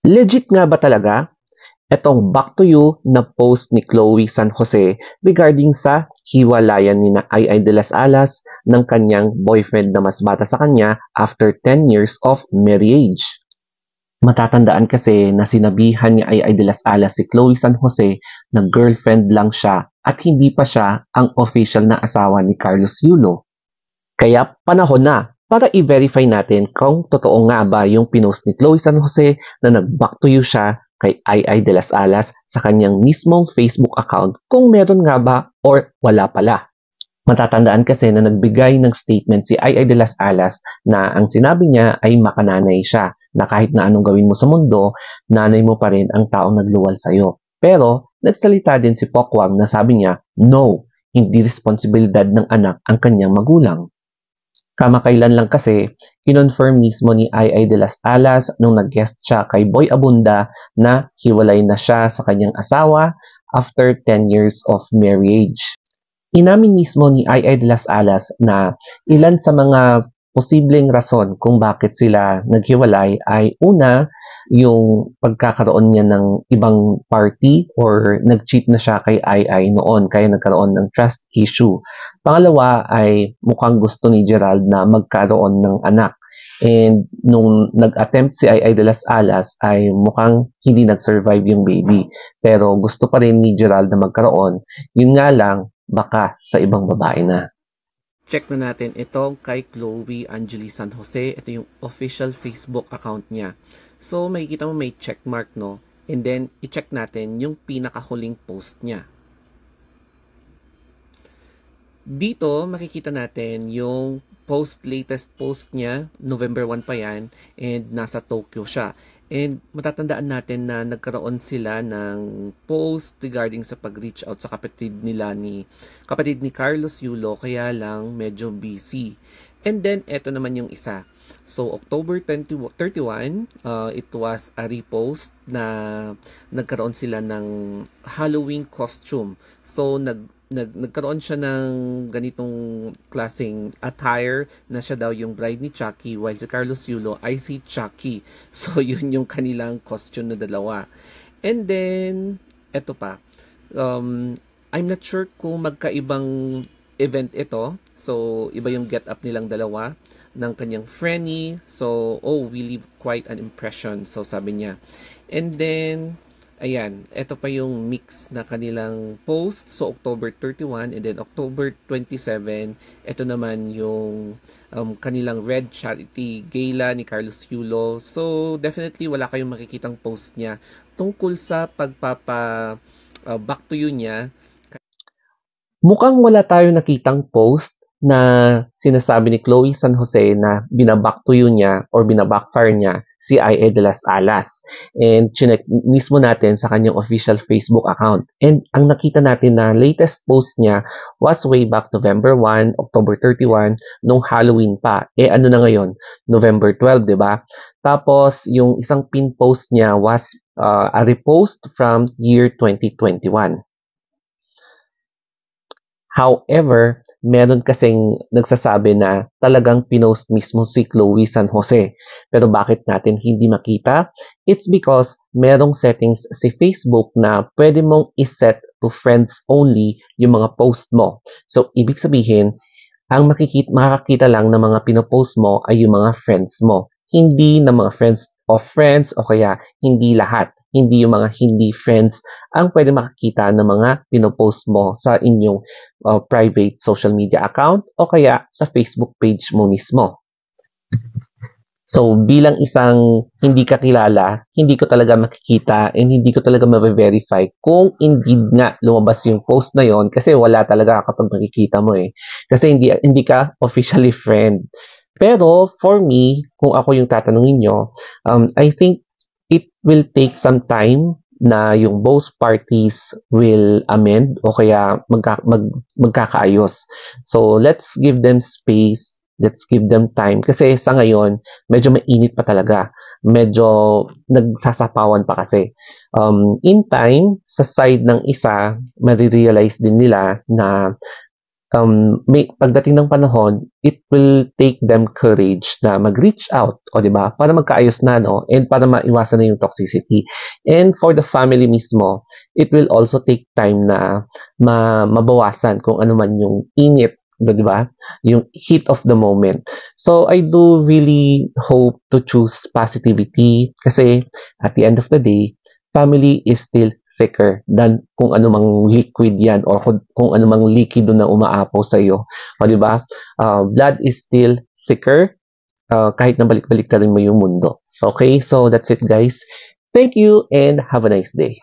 Legit nga ba talaga? Etong back to you na post ni Chloe San Jose regarding sa hiwalayan ni na Ai de las Alas ng kanyang boyfriend na mas bata sa kanya after 10 years of marriage. Matatandaan kasi na sinabihan ni Ai de las Alas si Chloe San Jose na girlfriend lang siya at hindi pa siya ang official na asawa ni Carlos Yulo. Kaya panahon na para i-verify natin kung totoo nga ba yung pinost ni Chloe San Jose na nag-back to you siya kay Ai de las Alas sa kanyang mismong Facebook account kung meron nga ba or wala pala. Matatandaan kasi na nagbigay ng statement si Ai de las Alas na ang sinabi niya ay makananay siya, na kahit na anong gawin mo sa mundo, nanay mo pa rin ang taong nagluwal sa'yo. Pero nagsalita din si Pokwang na sabi niya, no, hindi responsibilidad ng anak ang kanyang magulang. Kamakailan lang kasi, kinonfirm mismo ni Ai de las Alas nung nag-guest siya kay Boy Abunda na hiwalay na siya sa kanyang asawa after 10 years of marriage. Inamin mismo ni Ai de las Alas na ilan sa mga posibleng rason kung bakit sila naghiwalay ay una, yung pagkakaroon niya ng ibang party or nag-cheat na siya kay Ai noon kaya nagkaroon ng trust issue. Pangalawa ay mukhang gusto ni Gerald na magkaroon ng anak. And nung nag-attempt si Ai de las Alas ay mukhang hindi nag-survive yung baby. Pero gusto pa rin ni Gerald na magkaroon. Yun nga lang, baka sa ibang babae na. Check na natin itong kay Chloe Angeli San Jose. Ito yung official Facebook account niya. So, makikita mo may checkmark, no? And then, i-check natin yung pinakahuling post niya. Dito, makikita natin yung latest post niya, November 1 pa yan, and nasa Tokyo siya. And matatandaan natin na nagkaroon sila ng post regarding sa pag-reach out sa kapatid ni Carlos Yulo, kaya lang medyo busy. And then, eto naman yung isa. So, October 31, it was a repost na nagkaroon sila ng Halloween costume. So, nagkaroon siya ng ganitong klaseng attire na siya daw yung bride ni Chucky while si Carlos Yulo ay si Chucky. So, yun yung kanilang costume na dalawa. And then, eto pa. I'm not sure kung magkaibang event ito. So, iba yung get up nilang dalawa ng kanyang Frenny. So, we leave quite an impression. So, sabi niya. And then, ayan, ito pa yung mix na kanilang post. So, October 31 and then October 27, ito naman yung kanilang Red Charity Gala ni Carlos Yulo. So, definitely wala kayong makikitang post niya tungkol sa back to you niya. Mukhang wala tayo nakitang post na sinasabi ni Chloe San Jose na binaback to you niya or binabackfire niya si Ai de las Alas. And chinek mismo natin sa kanyang official Facebook account. And ang nakita natin na latest post niya was way back November 1, October 31, nung Halloween pa. Ano na ngayon? November 12, di ba? Tapos, yung isang pin post niya was a repost from year 2021. However, meron kasing nagsasabi na talagang pinost mismo si Chloe San Jose. Pero bakit natin hindi makita? It's because merong settings si Facebook na pwede mong iset to friends only yung mga post mo. So, ibig sabihin, ang makakakita lang ng mga pinopost mo ay yung mga friends mo. Hindi na mga friends of friends o kaya hindi lahat. Hindi yung mga hindi friends ang pwede makakita ng mga pinopost mo sa inyong private social media account o kaya sa Facebook page mo mismo. So, bilang isang hindi kakilala, hindi ko talaga makikita and hindi ko talaga ma-verify kung indeed nga lumabas yung post na yon kasi wala talaga kapag makikita mo eh. Kasi hindi ka officially friend. Pero, for me, kung ako yung tatanungin nyo, I think it will take some time na yung both parties will amend o kaya magkakaayos. So, let's give them space. Let's give them time. Kasi sa ngayon, medyo mainit pa talaga. Medyo nagsasapawan pa kasi. In time, sa side ng isa, marirealize din nila na pagdating ng panahon, it will take them courage na mag-reach out, o 'di ba? Para magkaayos na, no? And para maiwasan na yung toxicity. And for the family mismo, it will also take time na mabawasan kung ano man yung init, 'di ba? Yung heat of the moment. So I do really hope to choose positivity kasi at the end of the day, family is still thicker than kung anumang liquid yan or kung anumang likido na umaapaw sa iyo. O, di ba? Blood is still thicker kahit na balik-balik na rin mo yung mundo. Okay? So, that's it guys. Thank you and have a nice day.